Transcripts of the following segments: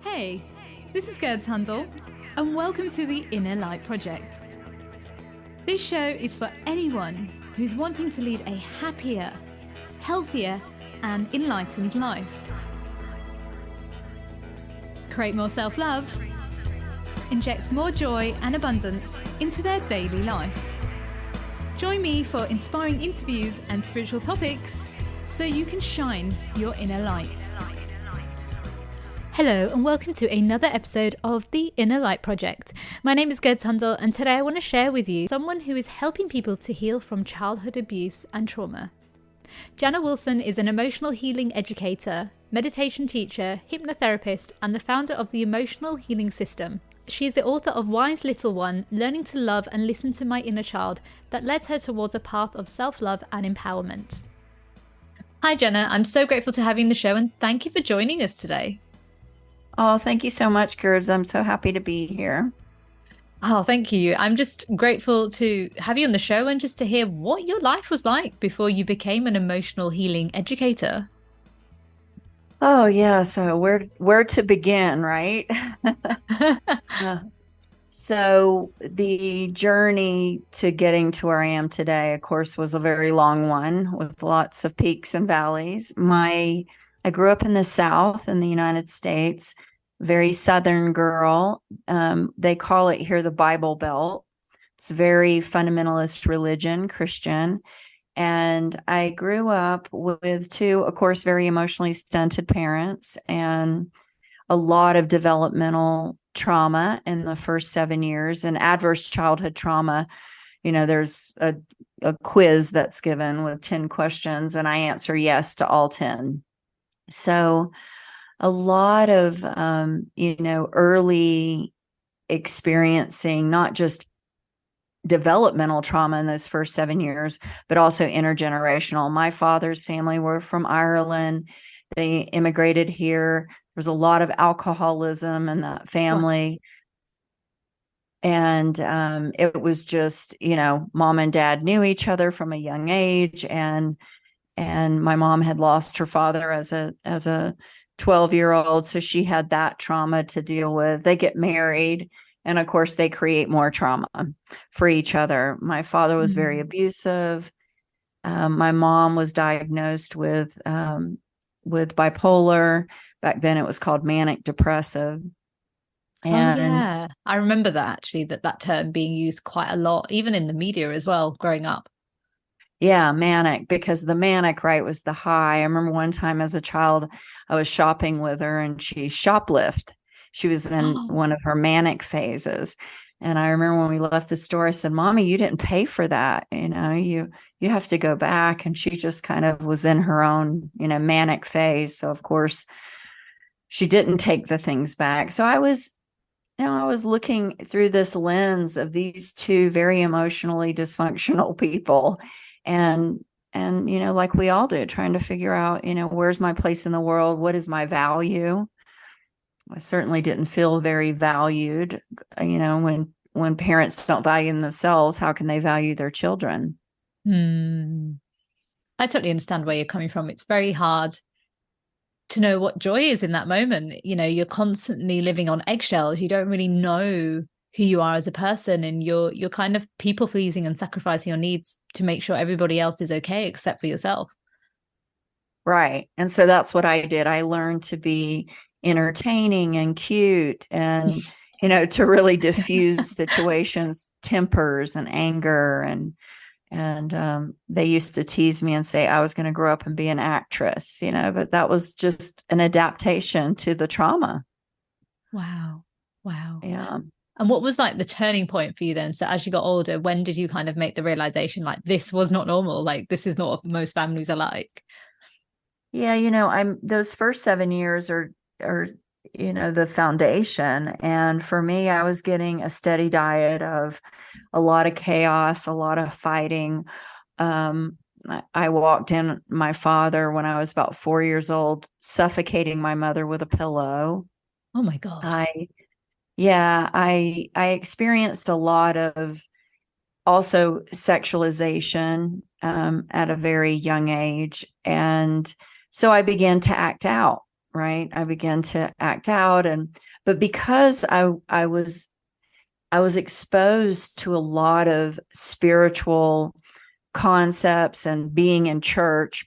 Hey, this is Gerd Handel, and welcome to the Inner Light Project. This show is for anyone who's wanting to lead a happier, healthier, and enlightened life. Create more self-love, inject more joy and abundance into their daily life. Join me for inspiring interviews and spiritual topics so you can shine your inner light. Hello and welcome to another episode of the Inner Light Project. My name is Gerd Handel, and today I want to share with you someone who is helping people to heal from childhood abuse and trauma. Jana Wilson is an emotional healing educator, meditation teacher, hypnotherapist, and the founder of the Emotional Healing System. She is the author of Wise Little One, Learning to Love and Listen to My Inner Child, that led her towards a path of self-love and empowerment. Hi Jana, I'm so grateful to have you on the show and thank you for joining us today. Oh, thank you so much, Gerd. I'm so happy to be here. Oh, thank you. I'm just grateful to have you on the show and just to hear what your life was like before you became an emotional healing educator. Oh, yeah. So where to begin, right? So the journey to getting to where I am today, of course, was a very long one with lots of peaks and valleys. I grew up in the South in the United States, very Southern girl. They call it here the Bible Belt. It's very fundamentalist religion, Christian. And I grew up with two, of course, very emotionally stunted parents and a lot of developmental trauma in the first 7 years and adverse childhood trauma. You know, there's a quiz that's given with 10 questions, and I answer yes to all 10. So a lot of, early experiencing, not just developmental trauma in those first 7 years, but also intergenerational. My father's family were from Ireland. They immigrated here. There was a lot of alcoholism in that family. And it was just, mom and dad knew each other from a young age. And my mom had lost her father as a 12-year-old. So she had that trauma to deal with. They get married. And of course, they create more trauma for each other. My father was very abusive. My mom was diagnosed with bipolar. Back then, it was called manic depressive. And I remember that actually, that term being used quite a lot, even in the media as well, growing up. Yeah, manic, because the manic, right, was the high. I remember one time as a child, I was shopping with her and she shoplifted. She was in one of her manic phases. And I remember when we left the store, I said, Mommy, you didn't pay for that. You have to go back. And she just kind of was in her own, manic phase. So of course she didn't take the things back. So I was looking through this lens of these two very emotionally dysfunctional people and like we all do, trying to figure out, where's my place in the world? What is my value? I certainly didn't feel very valued. When parents don't value themselves, how can they value their children? I totally understand where you're coming from. It's very hard to know what joy is in that moment. You're constantly living on eggshells. You don't really know who you are as a person, and you're kind of people pleasing and sacrificing your needs to make sure everybody else is okay except for yourself. Right. And so that's what I did. I learned to be entertaining and cute and, to really diffuse situations, tempers and anger. And they used to tease me and say I was going to grow up and be an actress, but that was just an adaptation to the trauma. Wow. Yeah. And what was like the turning point for you then? So as you got older, when did you kind of make the realization like this was not normal? Like this is not what most families are like? Yeah, those first 7 years are the foundation. And for me, I was getting a steady diet of a lot of chaos, a lot of fighting. I walked in my father when I was about 4 years old, suffocating my mother with a pillow. Oh my God. I experienced a lot of also sexualization at a very young age. And so I began to act out, right? I began to act out. But because I was exposed to a lot of spiritual concepts and being in church,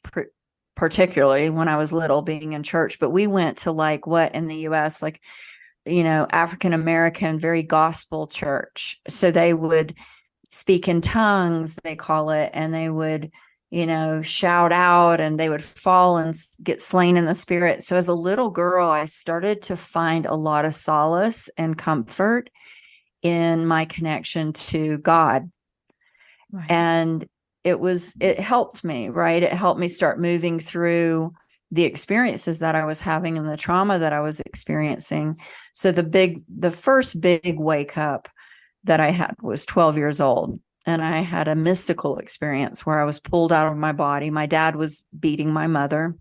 particularly when I was little, being in church. But we went to like what in the US, like, African American, very gospel church. So they would speak in tongues, they call it, and they would, shout out, and they would fall and get slain in the spirit. So as a little girl, I started to find a lot of solace and comfort in my connection to God. Right. And it helped me, right? It helped me start moving through the experiences that I was having and the trauma that I was experiencing. So the first big wake up that I had was 12 years old. And I had a mystical experience where I was pulled out of my body. My dad was beating my mother.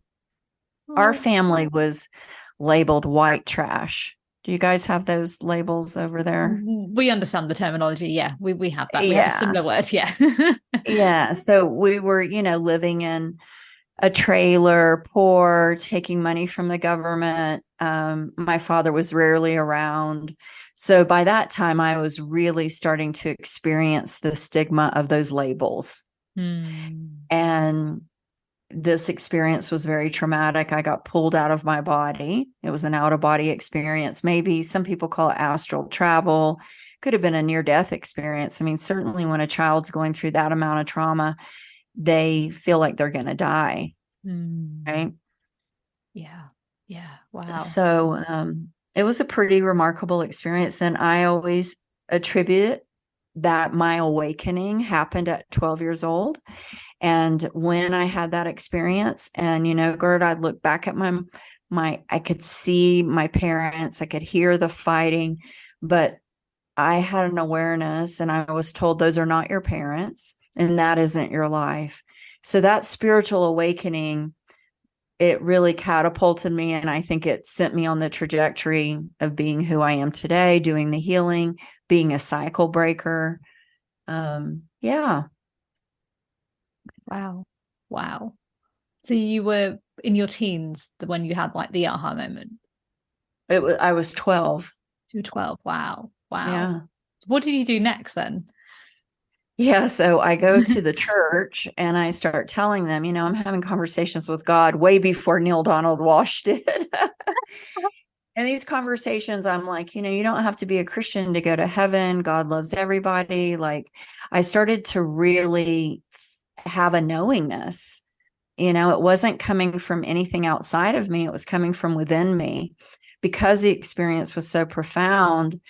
Our family was labeled white trash. Do you guys have those labels over there? We understand the terminology. Yeah, we have that. We have a Yeah. similar word. Yeah. Yeah. So we were, living in a trailer, poor, taking money from the government. My father was rarely around. So by that time, I was really starting to experience the stigma of those labels. And this experience was very traumatic. I got pulled out of my body. It was an out of body experience. Maybe some people call it astral travel. Could have been a near death experience. I mean, certainly when a child's going through that amount of trauma, they feel like they're going to die. Right. Yeah. Yeah. Wow. So it was a pretty remarkable experience. And I always attribute that my awakening happened at 12 years old. And when I had that experience, and, Gerd, I'd look back at I could see my parents, I could hear the fighting, but I had an awareness, and I was told those are not your parents and that isn't your life. So that spiritual awakening, it really catapulted me. And I think it sent me on the trajectory of being who I am today, doing the healing, being a cycle breaker. Yeah. Wow. Wow. So you were in your teens when you had like the aha moment? I was 12. You were 12. Wow. Wow. Yeah. What did you do next then? Yeah. So I go to the church and I start telling them, I'm having conversations with God way before Neil Donald Walsh did. And these conversations, I'm like, you don't have to be a Christian to go to heaven. God loves everybody. Like, I started to really have a knowingness. It wasn't coming from anything outside of me. It was coming from within me because the experience was so profound.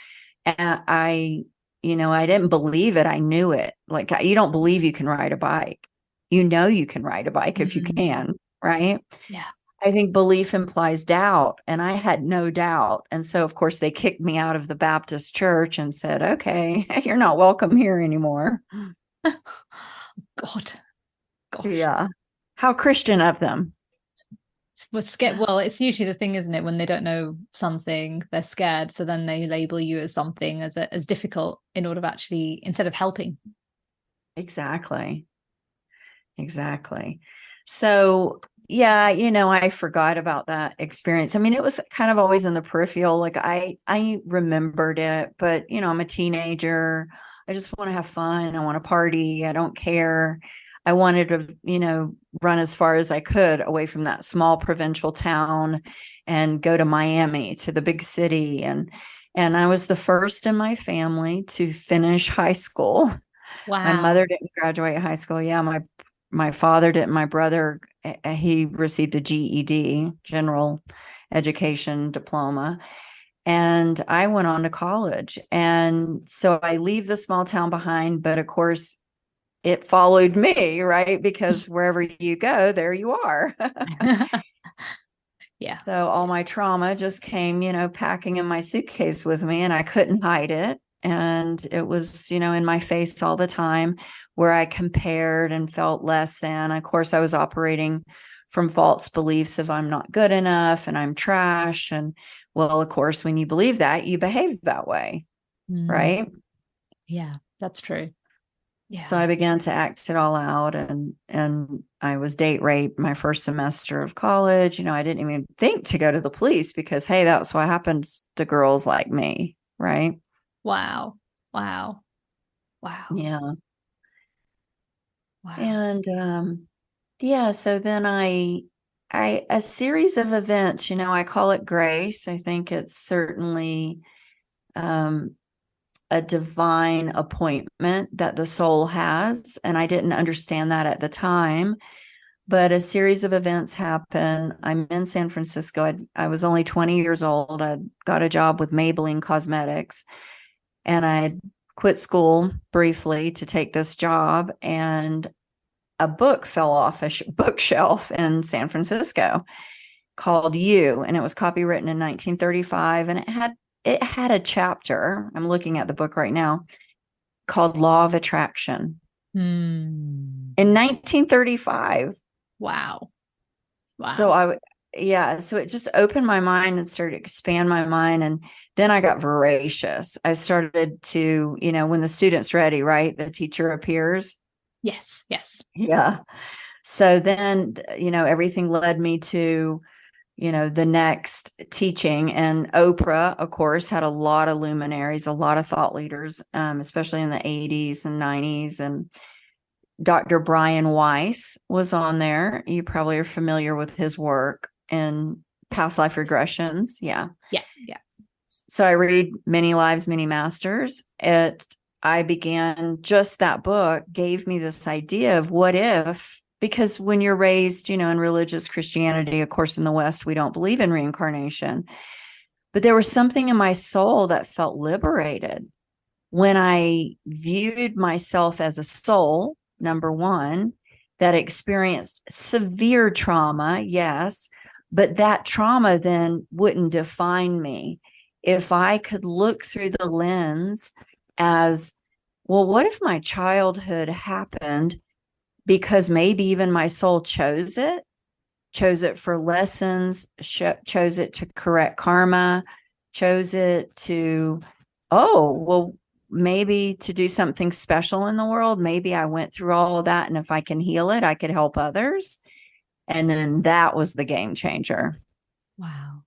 And I didn't believe it. I knew it. Like, you don't believe you can ride a bike. You can ride a bike if you can, right? Yeah. I think belief implies doubt, and I had no doubt. And so, of course, they kicked me out of the Baptist church and said, okay, you're not welcome here anymore. God. Gosh. Yeah. How Christian of them. Well, it's usually the thing, isn't it? When they don't know something, they're scared. So then they label you as something as difficult in order of actually, instead of helping. Exactly. So, yeah, I forgot about that experience. I mean, it was kind of always in the peripheral. Like I remembered it, but I'm a teenager. I just want to have fun. I want to party. I don't care. I wanted to, run as far as I could away from that small provincial town and go to Miami, to the big city. And I was the first in my family to finish high school. Wow. My mother didn't graduate high school. Yeah, my father didn't. My brother, he received a GED, general education diploma. And I went on to college. And so I leave the small town behind, but of course, it followed me, right? Because wherever you go, there you are. Yeah. So all my trauma just came, packing in my suitcase with me, and I couldn't hide it. And it was, in my face all the time, where I compared and felt less than. Of course, I was operating from false beliefs of I'm not good enough and I'm trash. And well, of course, when you believe that, you behave that way. Right. Yeah, that's true. So I began to act it all out, and I was date raped my first semester of college. I didn't even think to go to the police because, hey, that's what happens to girls like me, right? Wow. Wow. Wow. Yeah. Wow. And yeah, so then I a series of events, I call it grace. I think it's certainly um a divine appointment that the soul has. And I didn't understand that at the time. But a series of events happen. I'm in San Francisco. I was only 20 years old. I got a job with Maybelline Cosmetics, and I quit school briefly to take this job. And a book fell off a bookshelf in San Francisco called You, and it was copywritten in 1935, and it had a chapter. I'm looking at the book right now called Law of Attraction in 1935. Wow. So Wow. so it just opened my mind and started to expand my mind. And then I got voracious. I started to, when the student's ready, right? The teacher appears. Yes. Yes. Yeah. So then, everything led me to, the next teaching. And Oprah, of course, had a lot of luminaries, a lot of thought leaders, especially in the 80s and 90s. And Dr. Brian Weiss was on there. You probably are familiar with his work in past life regressions. Yeah. Yeah. Yeah. So I read Many Lives, Many Masters. I began just that book gave me this idea of what if, because when you're raised, in religious Christianity, of course, in the West, we don't believe in reincarnation, but there was something in my soul that felt liberated when I viewed myself as a soul, number one, that experienced severe trauma, yes, but that trauma then wouldn't define me. If I could look through the lens as, well, what if my childhood happened because maybe even my soul chose it for lessons, chose it to correct karma, chose it to, oh, well, maybe to do something special in the world. Maybe I went through all of that, and if I can heal it, I could help others. And then that was the game changer. Wow.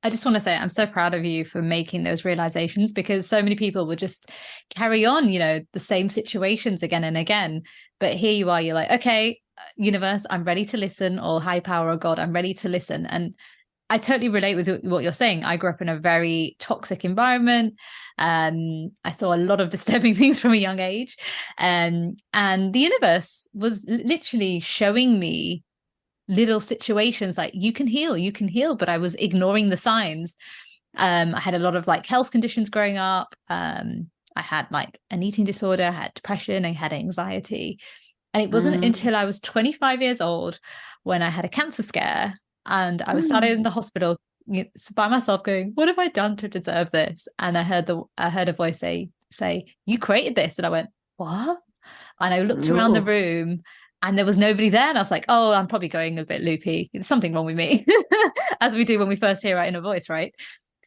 I just want to say I'm so proud of you for making those realizations, because so many people will just carry on, the same situations again and again. But here you are, you're like, okay, universe, I'm ready to listen, or high power or God, I'm ready to listen. And I totally relate with what you're saying. I grew up in a very toxic environment. I saw a lot of disturbing things from a young age. And the universe was literally showing me little situations like, you can heal, but I was ignoring the signs. I had a lot of like health conditions growing up. I had like an eating disorder, I had depression, I had anxiety. And it wasn't until I was 25 years old when I had a cancer scare, and I was sat in the hospital by myself going, what have I done to deserve this? And I heard a voice say, you created this. And I went, what? And I looked around the room, and there was nobody there. And I was like, oh, I'm probably going a bit loopy. There's something wrong with me, as we do when we first hear our inner voice, right?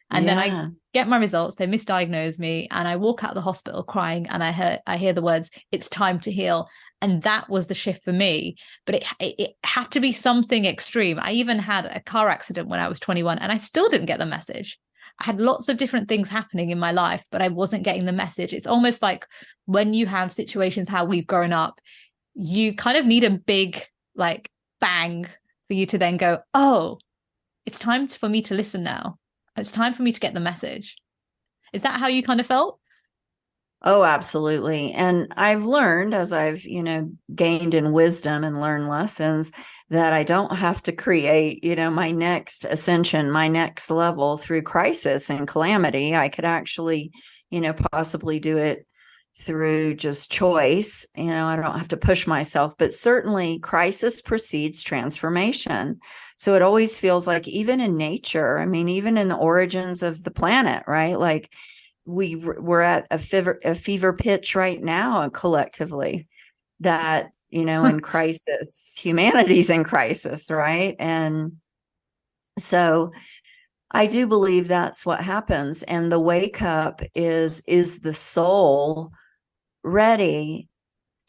And then I get my results, they misdiagnose me, and I walk out of the hospital crying, and I hear the words, it's time to heal. And that was the shift for me. But it had to be something extreme. I even had a car accident when I was 21, and I still didn't get the message. I had lots of different things happening in my life, but I wasn't getting the message. It's almost like when you have situations how we've grown up, you kind of need a big like bang for you to then go, oh, it's time for me to listen now. It's time for me to get the message. Is that how you kind of felt? Oh, absolutely. And I've learned as I've, gained in wisdom and learned lessons that I don't have to create, my next ascension, my next level through crisis and calamity. I could actually, possibly do it through just choice. I don't have to push myself, but certainly crisis precedes transformation. So it always feels like, even in nature, I mean, even in the origins of the planet, right? Like, we're at a fever pitch right now collectively, that in crisis, humanity's in crisis, right? And so I do believe that's what happens. And the wake up is the soul ready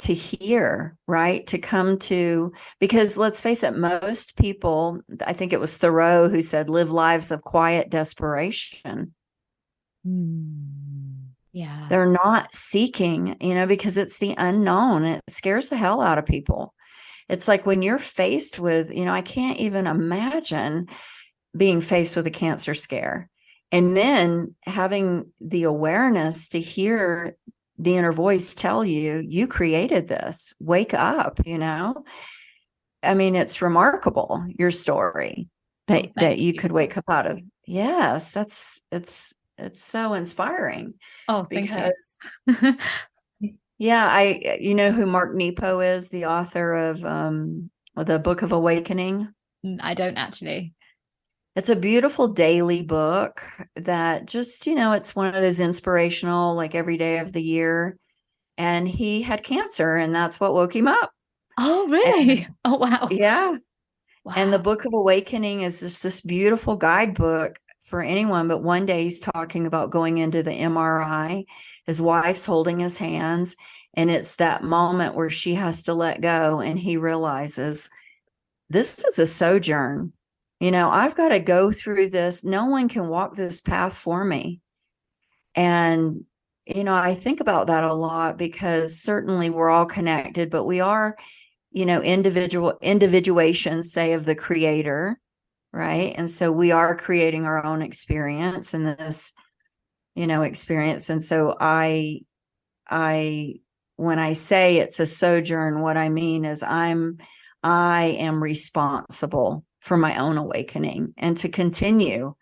to hear, right? To come to, because let's face it, most people, I think it was Thoreau who said, live lives of quiet desperation. Yeah. They're not seeking, because it's the unknown. It scares the hell out of people. It's like when you're faced with, I can't even imagine being faced with a cancer scare. And then having the awareness to hear the inner voice tell you, you created this, wake up, I mean, it's remarkable, your story that you could wake up out of. Yes, it's so inspiring. Oh, thank because you. yeah, you know who Mark Nepo is, the author of the Book of Awakening? I don't actually. It's a beautiful daily book that just, it's one of those inspirational, like every day of the year. And he had cancer, and that's what woke him up. Oh, really? And, Oh, wow. yeah. And the Wow. Book of Awakening is just this beautiful guidebook for anyone. But one day he's talking about going into the MRI. His wife's holding his hands, and it's that moment where she has to let go, and he realizes this is a sojourn. I've got to go through this. No one can walk this path for me. And, I think about that a lot, because certainly we're all connected, but we are, individuation, say, of the creator, right? And so we are creating our own experience in this, experience. And so when I say it's a sojourn, what I mean is I am responsible for my own awakening, and to continue,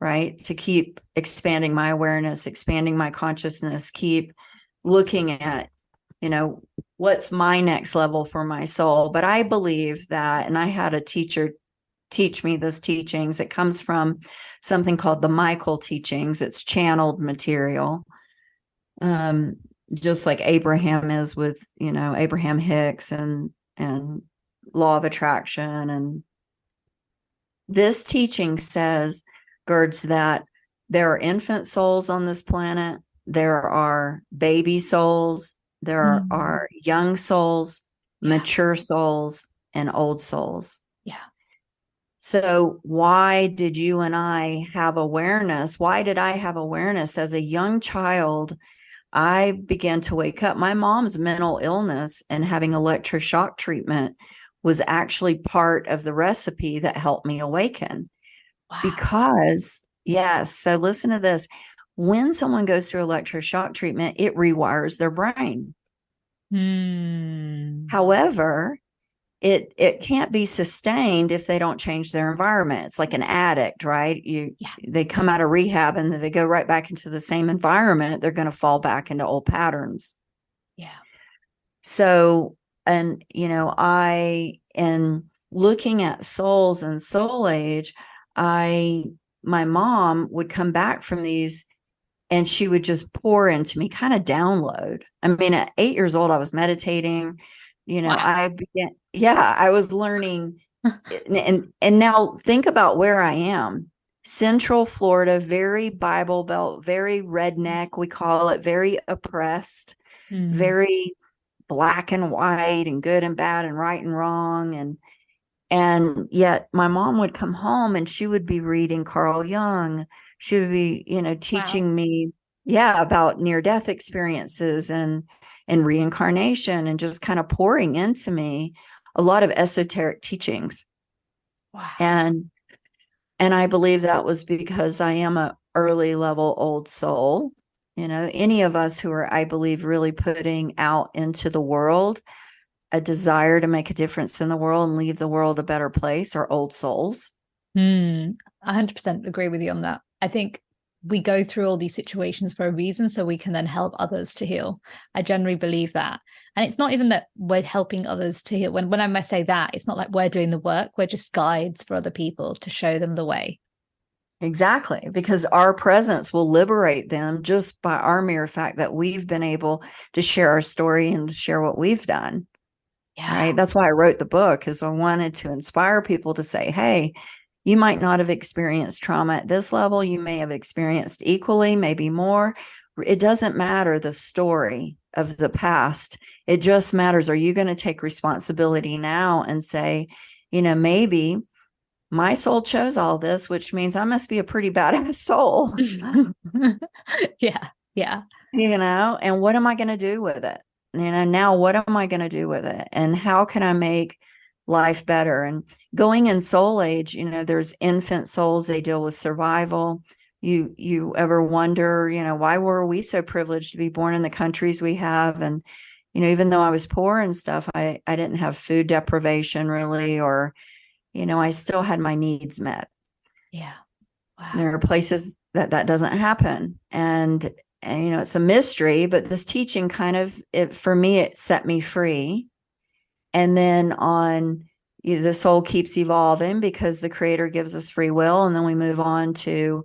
right? To keep expanding my awareness, expanding my consciousness, keep looking at, what's my next level for my soul. But I believe that, and I had a teacher teach me this teachings. It comes from something called the Michael teachings. It's channeled material. Just like Abraham is with, Abraham Hicks and law of attraction. And this teaching says, Gerds, that there are infant souls on this planet. There are baby souls. There are young souls, mature souls, and old souls. Yeah. So why did you and I have awareness? Why did I have awareness as a young child? I began to wake up. My mom's mental illness and having electroshock treatment was actually part of the recipe that helped me awaken. Wow. Because, yes, so listen to this. When someone goes through electroshock treatment, it rewires their brain. However, it can't be sustained if they don't change their environment. It's like an addict, right? They come out of rehab and then they go right back into the same environment. They're going to fall back into old patterns. Yeah. So, and in looking at souls and soul age, my mom would come back from these and she would just pour into me, kind of download. I mean, at 8 years old, I was meditating. Wow. I was learning. and now think about where I am. Central Florida, very Bible Belt, very redneck, we call it, very oppressed, very black and white and good and bad and right and wrong. And yet my mom would come home and she would be reading Carl Jung. She would be, teaching me, about near-death experiences and reincarnation, and just kind of pouring into me a lot of esoteric teachings. Wow. And I believe that was because I am a early level old soul. Any of us who are, I believe, really putting out into the world a desire to make a difference in the world and leave the world a better place are old souls. 100% agree with you on that. I think we go through all these situations for a reason, so we can then help others to heal. I generally believe that. And it's not even that we're helping others to heal. When I say that, it's not like we're doing the work. We're just guides for other people to show them the way. Exactly, because our presence will liberate them just by our mere fact that we've been able to share our story and to share what we've done. Yeah. Right. That's why I wrote the book, is I wanted to inspire people to say, hey, you might not have experienced trauma at this level. You may have experienced equally, maybe more. It doesn't matter the story. of the past. It just matters, are you going to take responsibility now and say, maybe my soul chose all this, which means I must be a pretty badass soul. Yeah. And what am I going to do with it? Now what am I going to do with it? And how can I make life better? And going in soul age, there's infant souls, they deal with survival. You ever wonder, why were we so privileged to be born in the countries we have? And, even though I was poor and stuff, I didn't have food deprivation really, or, I still had my needs met. Yeah. Wow. There are places that doesn't happen. And it's a mystery, but this teaching for me, it set me free. And then the soul keeps evolving because the creator gives us free will. And then we move on to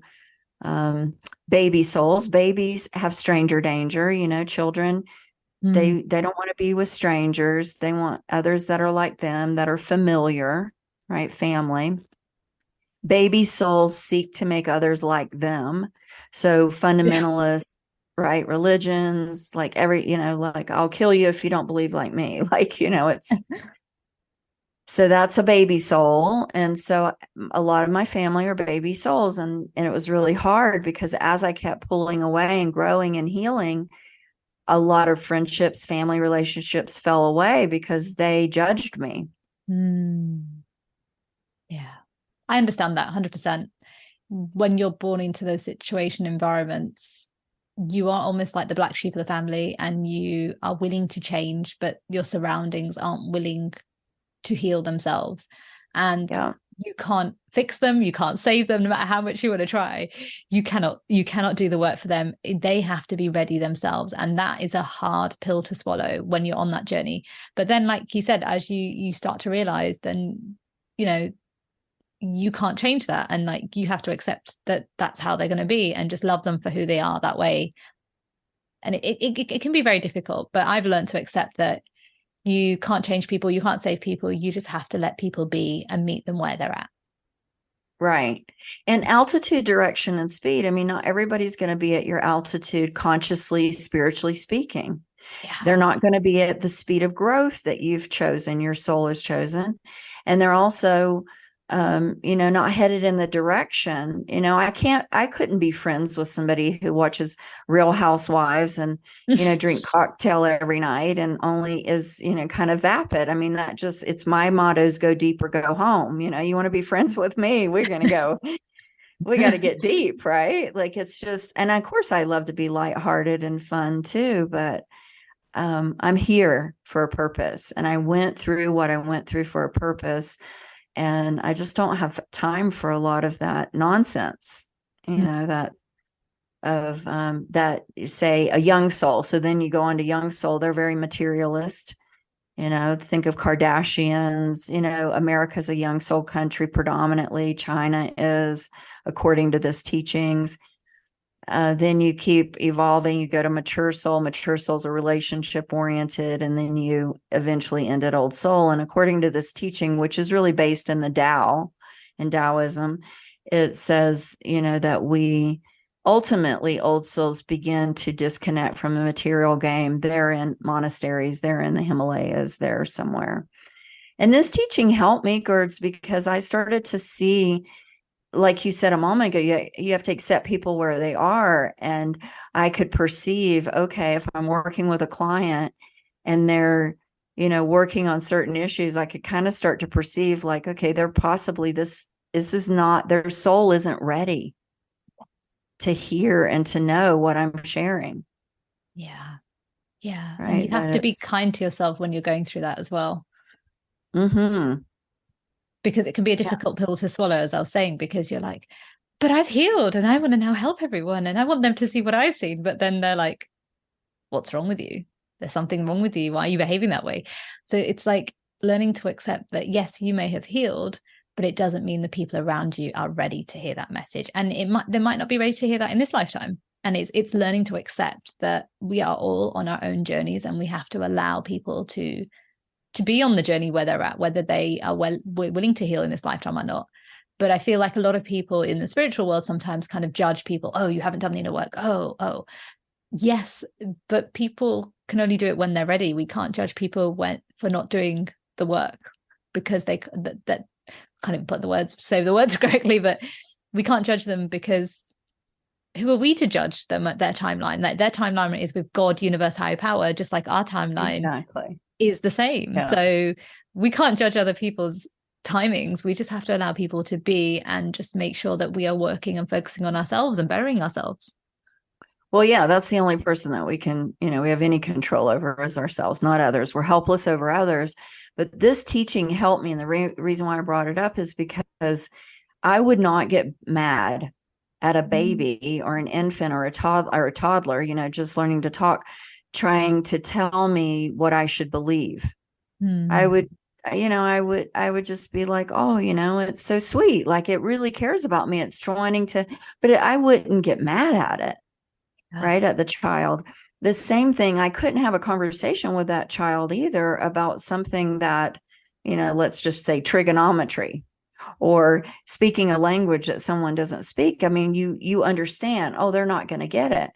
baby souls. Babies have stranger danger, children, they don't want to be with strangers. They want others that are like them, that are familiar, right? Family. Baby souls seek to make others like them. So fundamentalists, right? Religions, like like I'll kill you if you don't believe like me. Like, it's so that's a baby soul. And so a lot of my family are baby souls. And it was really hard because as I kept pulling away and growing and healing, a lot of friendships, family relationships fell away because they judged me. Yeah. I understand that 100%. When you're born into those situation environments, you are almost like the black sheep of the family and you are willing to change, but your surroundings aren't willing to heal themselves. And you can't fix them, you can't save them, no matter how much you want to try. You cannot do the work for them. They have to be ready themselves. And that is a hard pill to swallow when you're on that journey. But then, like you said, as you start to realize, then you can't change that, and like you have to accept that that's how they're going to be and just love them for who they are that way. And it can be very difficult, but I've learned to accept that you can't change people, you can't save people, you just have to let people be and meet them where they're at. Right. And altitude, direction, and speed. I mean, not everybody's going to be at your altitude consciously, spiritually speaking. Yeah. They're not going to be at the speed of growth that you've chosen, your soul has chosen. And they're also not headed in the direction. I couldn't be friends with somebody who watches Real Housewives and, drink cocktail every night and only is, kind of vapid. I mean, it's my mottos, go deep or go home. You want to be friends with me, we're going to go, we got to get deep, right? Like, it's just, and of course I love to be lighthearted and fun too, but I'm here for a purpose. And I went through what I went through for a purpose. And I just don't have time for a lot of that nonsense, that say a young soul. So then you go on to young soul, they're very materialist, think of Kardashians, America's a young soul country predominantly. China is, according to this teachings. Then you keep evolving, you go to mature soul. Mature souls are relationship oriented, and then you eventually end at old soul. And according to this teaching, which is really based in the Tao and Taoism, it says, that we ultimately, old souls begin to disconnect from the material game. They're in monasteries, they're in the Himalayas, they're somewhere. And this teaching helped me, Gerds, because I started to see, like you said a moment ago, you have to accept people where they are. And I could perceive, okay, if I'm working with a client and they're, working on certain issues, I could kind of start to perceive like, okay, they're possibly this is not, their soul isn't ready to hear and to know what I'm sharing. Yeah. Yeah. Right. And you have to be kind to yourself when you're going through that as well. Mm-hmm. Because it can be a difficult pill to swallow, as I was saying, because you're like, but I've healed and I want to now help everyone and I want them to see what I've seen. But then they're like, what's wrong with you? There's something wrong with you. Why are you behaving that way? So it's like learning to accept that, yes, you may have healed, but it doesn't mean the people around you are ready to hear that message. And they might not be ready to hear that in this lifetime. And it's learning to accept that we are all on our own journeys and we have to allow people to be on the journey where they're at, whether they are willing to heal in this lifetime or not. But I feel like a lot of people in the spiritual world sometimes kind of judge people. Oh, you haven't done the inner work. Oh, yes. But people can only do it when they're ready. We can't judge people for not doing the work because they that can't even put the words, say the words correctly, but we can't judge them because who are we to judge them at their timeline? Like their timeline is with God, universe, higher power, just like our timeline is the same. Yeah. So we can't judge other people's timings. We just have to allow people to be and just make sure that we are working and focusing on ourselves and bettering ourselves. Well, yeah, that's the only person that we can, we have any control over is ourselves, not others. We're helpless over others. But this teaching helped me. And the reason why I brought it up is because I would not get mad at a baby or an infant or a toddler, just learning to talk, trying to tell me what I should believe. I would just be like, oh, it's so sweet. Like it really cares about me. It's wanting to, but I wouldn't get mad at it. Right. At the child. The same thing. I couldn't have a conversation with that child either about something that, let's just say trigonometry or speaking a language that someone doesn't speak. I mean, you understand, oh, they're not going to get it.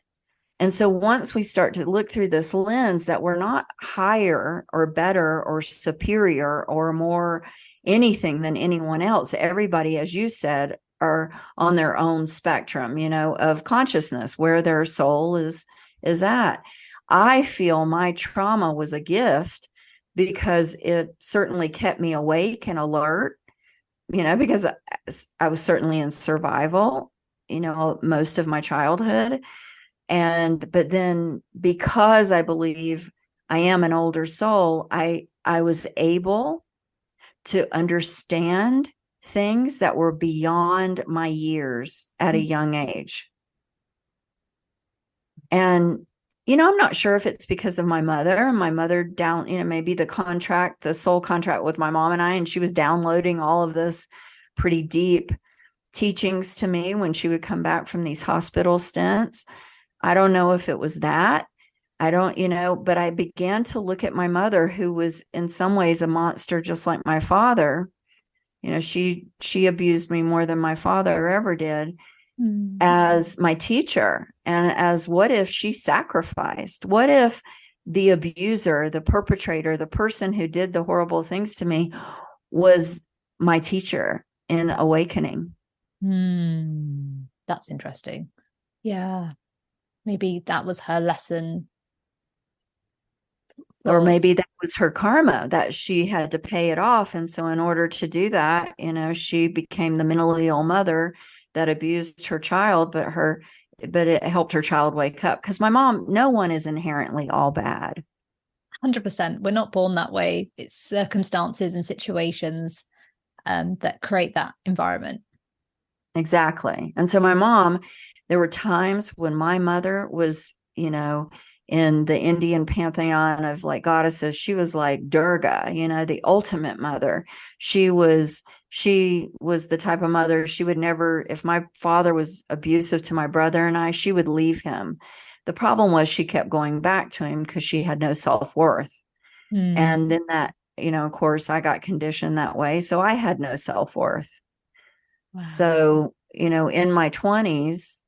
And so once we start to look through this lens that we're not higher or better or superior or more anything than anyone else, everybody, as you said, are on their own spectrum, of consciousness, where their soul is at. I feel my trauma was a gift because it certainly kept me awake and alert, because I was certainly in survival, most of my childhood. But then because I believe I am an older soul, I was able to understand things that were beyond my years at a young age. And, I'm not sure if it's because of my mother down, maybe the soul contract with my mom and I, and she was downloading all of this pretty deep teachings to me when she would come back from these hospital stints. I don't know if it was that. I don't, but I began to look at my mother, who was in some ways a monster, just like my father. She abused me more than my father ever did as my teacher. And as what if she sacrificed? What if the abuser, the perpetrator, the person who did the horrible things to me was my teacher in awakening? That's interesting. Yeah. Maybe that was her lesson. Or maybe that was her karma, that she had to pay it off. And so in order to do that, she became the mentally ill mother that abused her child, but it helped her child wake up. Because my mom, no one is inherently all bad. 100%. We're not born that way. It's circumstances and situations that create that environment. Exactly. And so my mom, there were times when my mother was, in the Indian pantheon of like goddesses, she was like Durga, the ultimate mother. She was the type of mother, she would never, if my father was abusive to my brother and I, she would leave him. The problem was she kept going back to him because she had no self-worth. And then that, of course, I got conditioned that way. So I had no self-worth. Wow. So, in my 20s,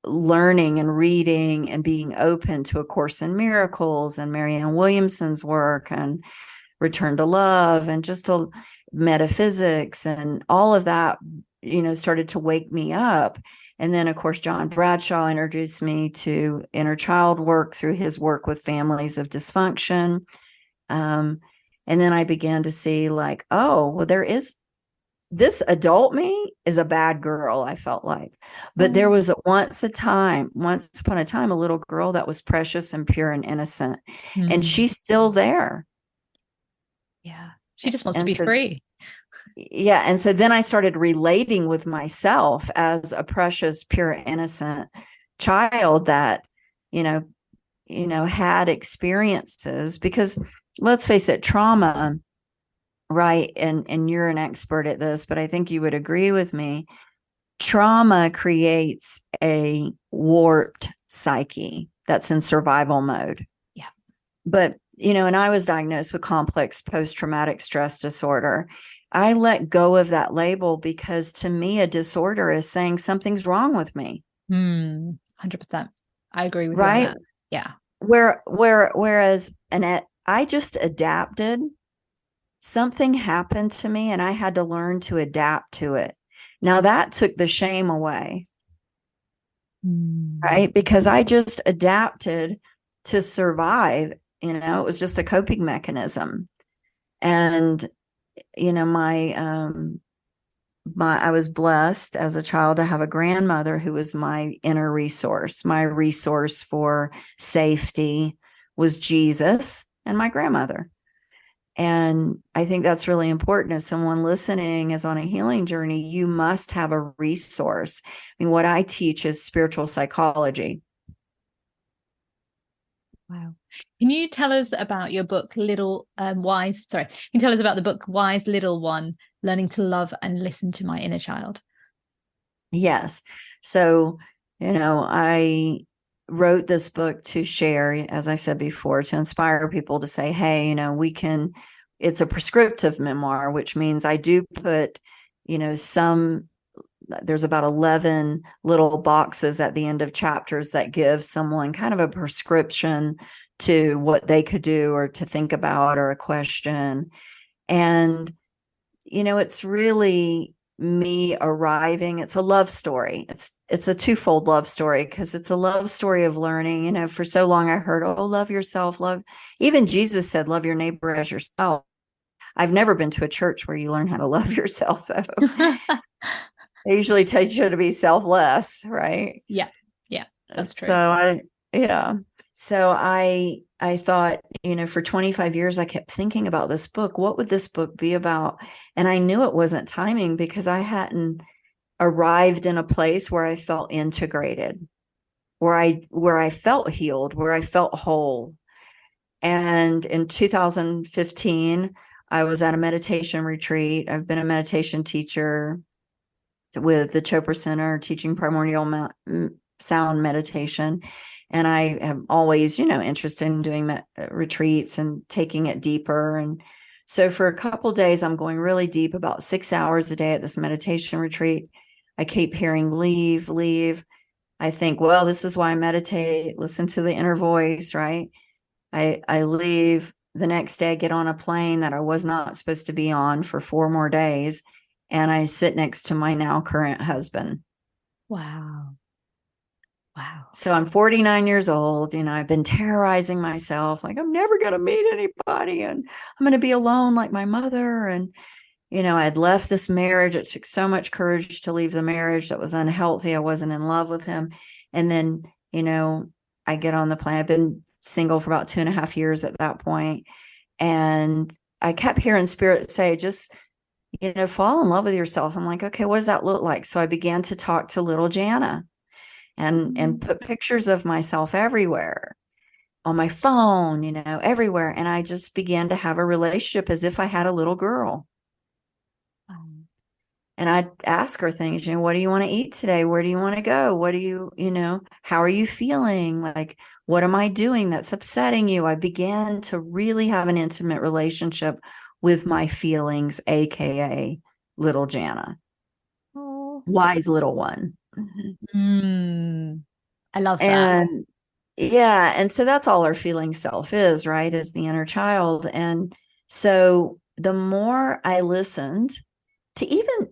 learning and reading and being open to A Course in Miracles and Marianne Williamson's work and Return to Love and just the metaphysics and all of that, started to wake me up. And then, of course, John Bradshaw introduced me to inner child work through his work with families of dysfunction. And then I began to see like, oh, well, there is this adult me is a bad girl, I felt like. But there was once upon a time, a little girl that was precious and pure and innocent. And she's still there. Yeah. She just wants to be free. Yeah. And so then I started relating with myself as a precious, pure, innocent child that, had experiences, because let's face it, trauma, right? And you're an expert at this, but I think you would agree with me. Trauma creates a warped psyche that's in survival mode. Yeah. But, and I was diagnosed with complex post-traumatic stress disorder. I let go of that label because to me, a disorder is saying something's wrong with me. 100%. I agree with you on that. Yeah. whereas I just adapted. Something happened to me and I had to learn to adapt to it. Now that took the shame away, right? Because I just adapted to survive. It was just a coping mechanism. And, I was blessed as a child to have a grandmother who was my inner resource. My resource for safety was Jesus and my grandmother. And I think that's really important. If someone listening is on a healing journey, you must have a resource. I mean, what I teach is spiritual psychology. Wow. Can you tell us about your book, Can you tell us about the book, Wise Little One, Learning to Love and Listen to My Inner Child? Yes. So, I wrote this book to share, as I said before, to inspire people to say, hey, it's a prescriptive memoir, which means I do put, there's about 11 little boxes at the end of chapters that give someone kind of a prescription to what they could do or to think about or a question. And, it's really me arriving. It's a love story. It's a twofold love story because it's a love story of learning. For so long I heard, oh, love yourself, love. Even Jesus said, love your neighbor as yourself. I've never been to a church where you learn how to love yourself, though. They usually teach you to be selfless, right? Yeah. Yeah, that's true. So I thought, for 25 years, I kept thinking about this book. What would this book be about? And I knew it wasn't timing because I hadn't arrived in a place where I felt integrated, where I felt healed, where I felt whole. And in 2015, I was at a meditation retreat. I've been a meditation teacher with the Chopra Center, teaching primordial sound meditation. And I am always, interested in doing retreats and taking it deeper. And so for a couple of days, I'm going really deep, about 6 hours a day at this meditation retreat. I keep hearing, leave, leave. I think, well, this is why I meditate, listen to the inner voice, right? I leave. The next day, I get on a plane that I was not supposed to be on for 4 more days. And I sit next to my now current husband. Wow. Wow. So I'm 49 years old. I've been terrorizing myself. Like, I'm never going to meet anybody and I'm going to be alone like my mother. And, I'd left this marriage. It took so much courage to leave the marriage that was unhealthy. I wasn't in love with him. And then, I get on the plane. I've been single for about 2.5 years at that point. And I kept hearing spirit say, just, fall in love with yourself. I'm like, okay, what does that look like? So I began to talk to little Jana and put pictures of myself everywhere on my phone, everywhere. And I just began to have a relationship as if I had a little girl. And I'd ask her things, what do you want to eat today? Where do you want to go? What do you, how are you feeling? Like, what am I doing that's upsetting you? I began to really have an intimate relationship with my feelings, AKA little Jana. Oh. Wise little one. I love that. And yeah. And so that's all our feeling self is, right? Is the inner child. And so the more I listened to even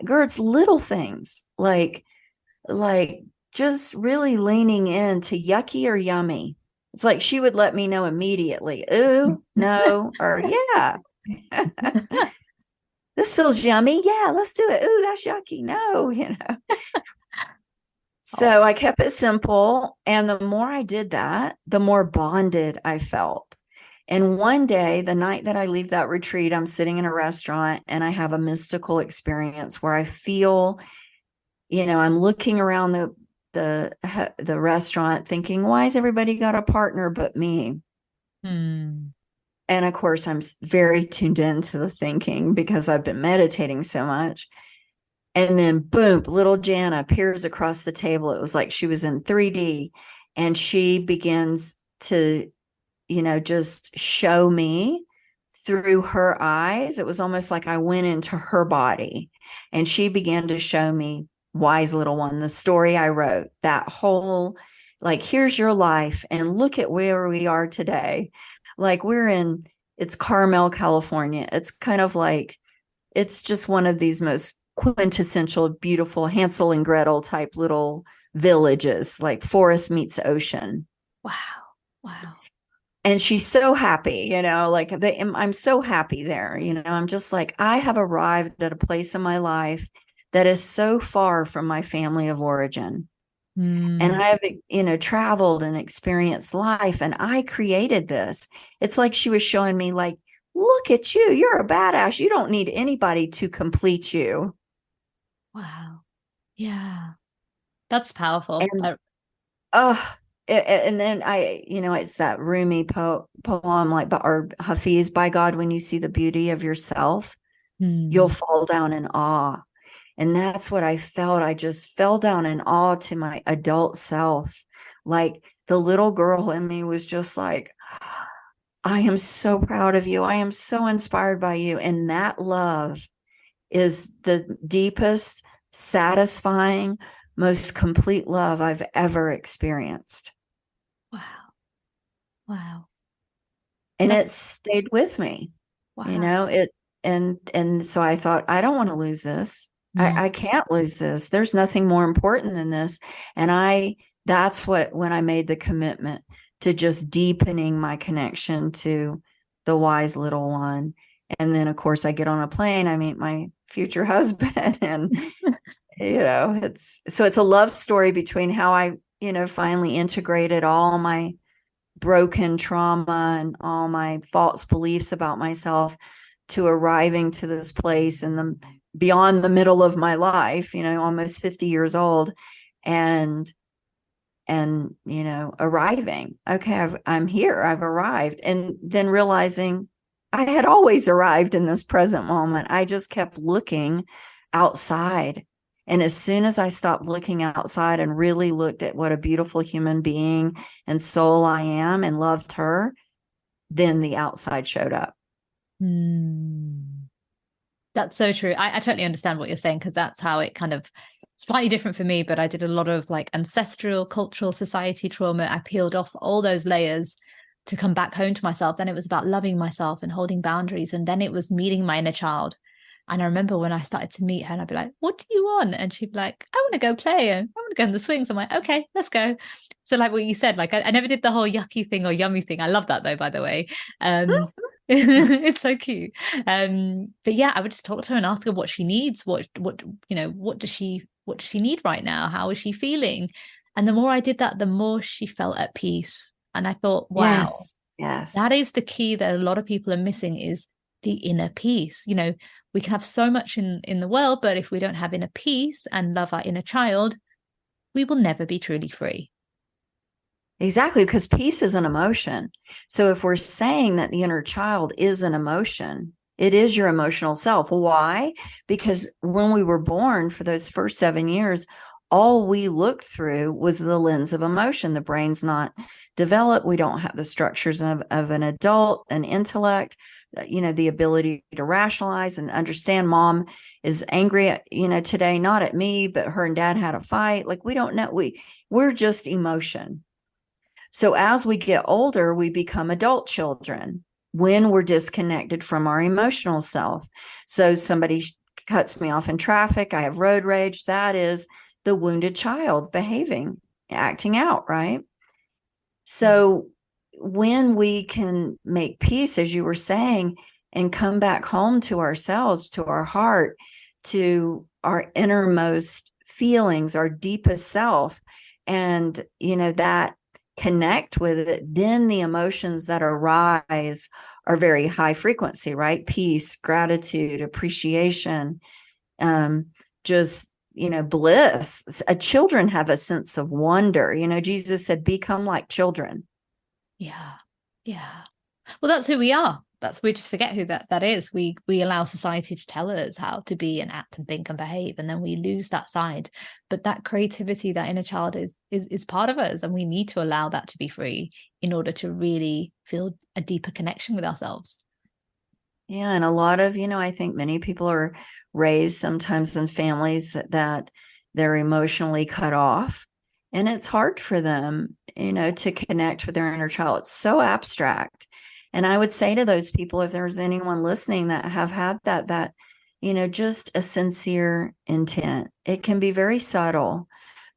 Gert's little things, like just really leaning into yucky or yummy. It's like she would let me know immediately. Ooh, no, or yeah. This feels yummy. Yeah, let's do it. Ooh, that's yucky. No, So I kept it simple. And the more I did that, the more bonded I felt. And one day, the night that I leave that retreat, I'm sitting in a restaurant and I have a mystical experience where I feel, I'm looking around the restaurant thinking, why has everybody got a partner but me? And of course, I'm very tuned into the thinking because I've been meditating so much. And then boom, little Jana appears across the table. It was like she was in 3D and she begins to just show me through her eyes. It was almost like I went into her body and she began to show me Wise Little One, the story I wrote, that whole Like, here's your life, and look at where we are today. Like, it's Carmel, California. It's kind of like, it's just one of these most quintessential, beautiful Hansel and Gretel type little villages, like forest meets ocean. Wow. Wow. And she's so happy, like I'm so happy there. I'm just like, I have arrived at a place in my life that is so far from my family of origin. And Mm. I have, traveled and experienced life, and I created this. It's like she was showing me, like, look at you. You're a badass. You don't need anybody to complete you. Wow. Yeah. That's powerful. And oh, and then it's that Rumi poem, like, or Hafiz, by God, when you see the beauty of yourself, you'll fall down in awe. And that's what I felt. I just fell down in awe to my adult self. Like, the little girl in me was just like, I am so proud of you. I am so inspired by you. And that love is the deepest, satisfying, most complete love I've ever experienced. Wow. Wow. And it stayed with me. Wow. And so I thought, I don't want to lose this. I can't lose this. There's nothing more important than this. And that's when I made the commitment to just deepening my connection to the wise little one. And then, of course, I get on a plane, I meet my future husband, and, it's a love story between how I, finally integrated all my broken trauma and all my false beliefs about myself to arriving to this place in the beyond the middle of my life, almost 50 years old, and arriving. Okay, I'm here. I've arrived. And then realizing I had always arrived in this present moment. I just kept looking outside. And as soon as I stopped looking outside and really looked at what a beautiful human being and soul I am and loved her, then the outside showed up. That's so true. I totally understand what you're saying, because that's how it kind of slightly different for me, but I did a lot of like ancestral, cultural, society trauma. I peeled off all those layers to come back home to myself. Then it was about loving myself and holding boundaries. And then it was meeting my inner child. And I remember when I started to meet her, and I'd be like, what do you want? And she'd be like, I want to go play. And I want to go in the swings. I'm like, okay, let's go. So like what you said, like I never did the whole yucky thing or yummy thing. I love that though, by the way. It's so cute. But yeah, I would just talk to her and ask her what she needs. What does she need right now? How is she feeling? And the more I did that, the more she felt at peace. And I thought, wow, yes, that is the key that a lot of people are missing, is the inner peace. We can have so much in the world, but if we don't have inner peace and love our inner child, we will never be truly free. Exactly, because peace is an emotion. So if we're saying that the inner child is an emotion, it is your emotional self. Why? Because when we were born, for those first 7 years, all we looked through was the lens of emotion. The brain's not developed. We don't have the structures of an adult, an intellect, the ability to rationalize and understand. Mom is angry, today, not at me, but her and dad had a fight. Like, we don't know. We're just emotion. So as we get older, we become adult children when we're disconnected from our emotional self. So somebody cuts me off in traffic, I have road rage. That is the wounded child behaving, acting out, right? So when we can make peace, as you were saying, and come back home to ourselves, to our heart, to our innermost feelings, our deepest self, and that connect with it, then the emotions that arise are very high frequency, right? Peace, gratitude, appreciation, just bliss. Children have a sense of wonder. Jesus said, become like children. Yeah. Well, that's who we are. We just forget who that is. We allow society to tell us how to be and act and think and behave, and then we lose that side. But that creativity, that inner child is part of us, and we need to allow that to be free in order to really feel a deeper connection with ourselves. Yeah, and a lot of, I think many people are raised sometimes in families that they're emotionally cut off, and it's hard for them, to connect with their inner child. It's so abstract. And I would say to those people, if there's anyone listening that have had that, just a sincere intent. It can be very subtle,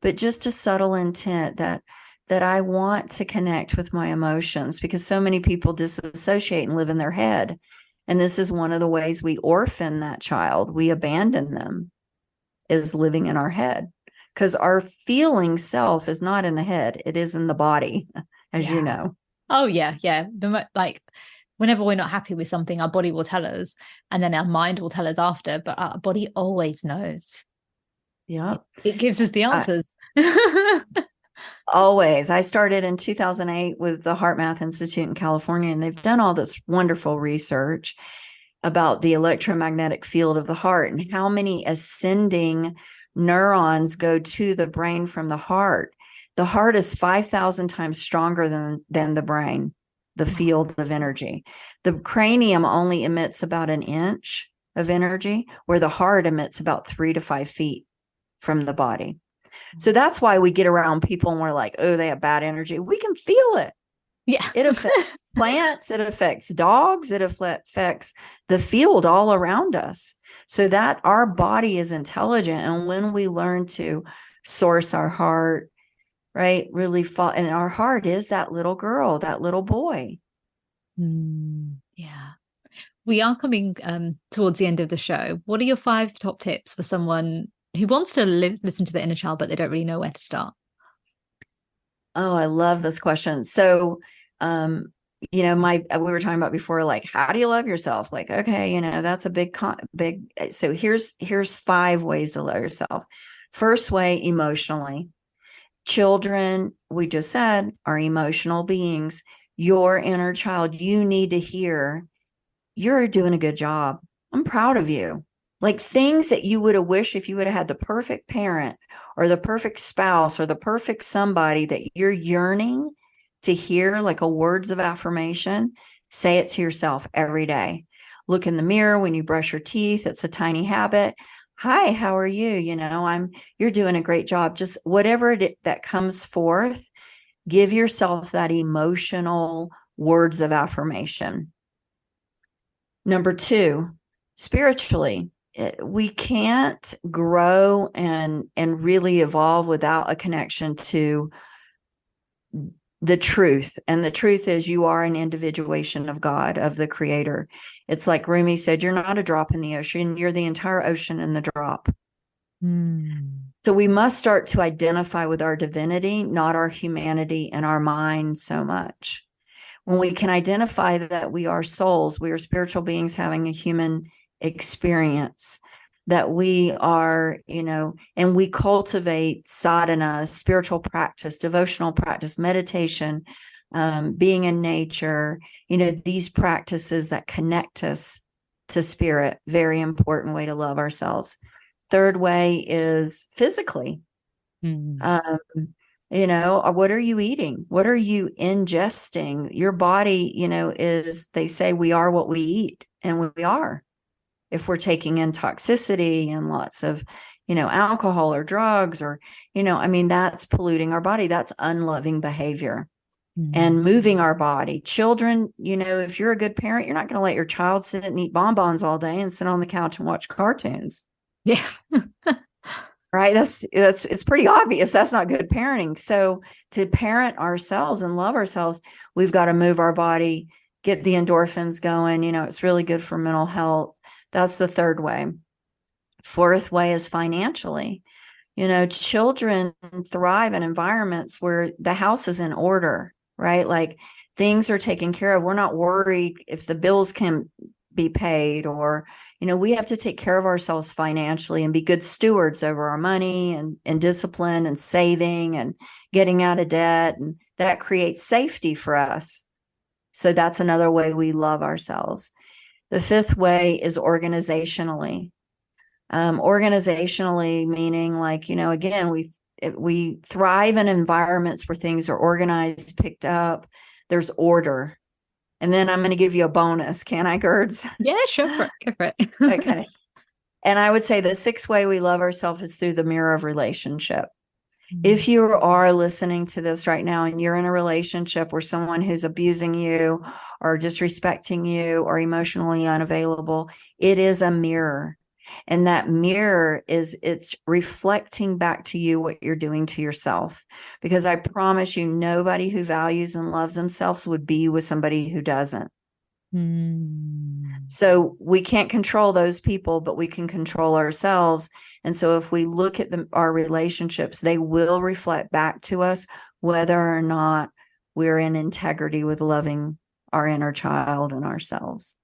but just a subtle intent that I want to connect with my emotions, because so many people disassociate and live in their head. And this is one of the ways we orphan that child. We abandon them, is living in our head, because our feeling self is not in the head. It is in the body, as you know. Oh, yeah. Yeah. Like whenever we're not happy with something, our body will tell us, and then our mind will tell us after, but our body always knows. Yeah. It gives us the answers. Always. I started in 2008 with the Heart Math Institute in California, and they've done all this wonderful research about the electromagnetic field of the heart and how many ascending neurons go to the brain from the heart. The heart is 5,000 times stronger than the brain, the field of energy. The cranium only emits about an inch of energy, where the heart emits about 3 to 5 feet from the body. So that's why we get around people and we're like, oh, they have bad energy. We can feel it. Yeah. It affects plants. It affects dogs. It affects the field all around us. So that our body is intelligent. And when we learn to source our heart, right, really fall, and our heart is that little girl, that little boy. Yeah. We are coming towards the end of the show. What are your 5 top tips for someone who wants to listen to the inner child, but they don't really know where to start? Oh, I love this question. So, we were talking about before, like, how do you love yourself? Like, okay, that's a big. So here's 5 ways to love yourself. First way, emotionally. Children, we just said, are emotional beings. Your inner child, you need to hear, you're doing a good job. I'm proud of you. Like things that you would have wished, if you would have had the perfect parent or the perfect spouse or the perfect somebody that you're yearning to hear, like a words of affirmation, say it to yourself every day. Look in the mirror when you brush your teeth. It's a tiny habit. Hi, how are you? You're doing a great job. Just whatever that comes forth, give yourself that emotional words of affirmation. Number 2, spiritually, we can't grow and really evolve without a connection to the truth. And the truth is, you are an individuation of God, of the Creator. It's like Rumi said, you're not a drop in the ocean, you're the entire ocean in the drop. So we must start to identify with our divinity, not our humanity and our mind so much. When we can identify that we are souls, we are spiritual beings having a human experience, that we are, and we cultivate sadhana, spiritual practice, devotional practice, meditation, being in nature, these practices that connect us to spirit, very important way to love ourselves. Third way is physically. What are you eating? What are you ingesting? Your body, they say we are what we eat, and we are. If we're taking in toxicity and lots of, alcohol or drugs or, that's polluting our body. That's unloving behavior. And moving our body. Children, if you're a good parent, you're not going to let your child sit and eat bonbons all day and sit on the couch and watch cartoons. Yeah. Right. It's pretty obvious. That's not good parenting. So to parent ourselves and love ourselves, we've got to move our body, get the endorphins going. It's really good for mental health. That's the third way. Fourth way is financially. Children thrive in environments where the house is in order, right? Like things are taken care of. We're not worried if the bills can be paid, or, we have to take care of ourselves financially and be good stewards over our money and discipline and saving and getting out of debt. And that creates safety for us. So that's another way we love ourselves. The fifth way is organizationally. Organizationally meaning, like, again, we thrive in environments where things are organized, picked up, there's order. And then I'm going to give you a bonus. Can I, Gerds? Yeah, sure. Go for it. Okay. And I would say the sixth way we love ourselves is through the mirror of relationship. If you are listening to this right now and you're in a relationship where someone who's abusing you or disrespecting you or emotionally unavailable, it is a mirror. And that mirror it's reflecting back to you what you're doing to yourself. Because I promise you, nobody who values and loves themselves would be with somebody who doesn't. So we can't control those people, but we can control ourselves. And so if we look at our relationships, they will reflect back to us whether or not we're in integrity with loving our inner child and ourselves.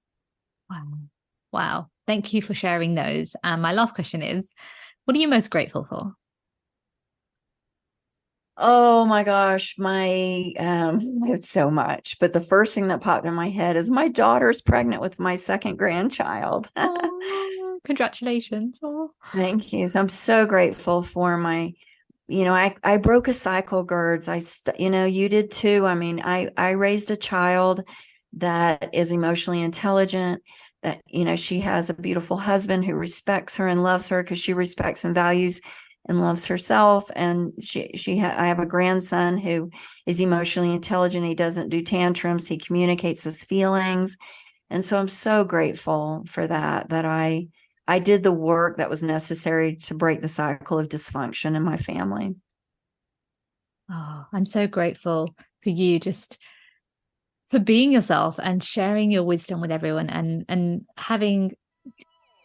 Wow. Thank you for sharing those. And my last question is, what are you most grateful for? Oh my gosh, it's so much. But the first thing that popped in my head is my daughter's pregnant with my second grandchild. Oh, congratulations. Oh. Thank you. So I'm so grateful for I broke a cycle, Gerds. You did too. I mean, I raised a child that is emotionally intelligent, that, she has a beautiful husband who respects her and loves her because she respects and values and loves herself. And I have a grandson who is emotionally intelligent. He doesn't do tantrums. He communicates his feelings. And so I'm so grateful for that I did the work that was necessary to break the cycle of dysfunction in my family. Oh, I'm so grateful for you just for being yourself and sharing your wisdom with everyone and having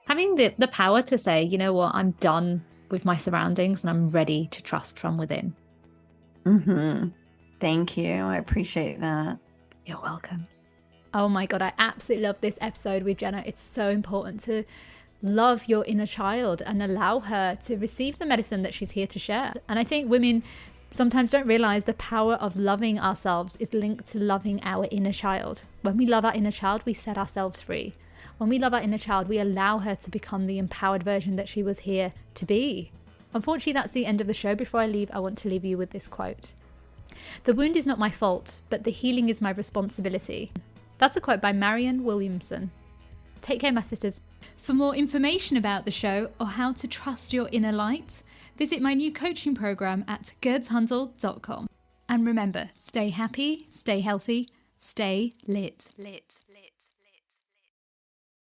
the power to say, you know what, I'm done with my surroundings and I'm ready to trust from within. Thank you. I appreciate that. You're welcome. Oh my God, I absolutely love this episode with Jana. It's so important to love your inner child and allow her to receive the medicine that she's here to share. And I think women sometimes don't realize the power of loving ourselves is linked to loving our inner child. When we love our inner child, we set ourselves free. When we love our inner child, we allow her to become the empowered version that she was here to be. Unfortunately, that's the end of the show. Before I leave, I want to leave you with this quote. "The wound is not my fault, but the healing is my responsibility." That's a quote by Marianne Williamson. Take care, my sisters. For more information about the show or how to trust your inner light, visit my new coaching program at gerdshandel.com. And remember, stay happy, stay healthy, stay lit.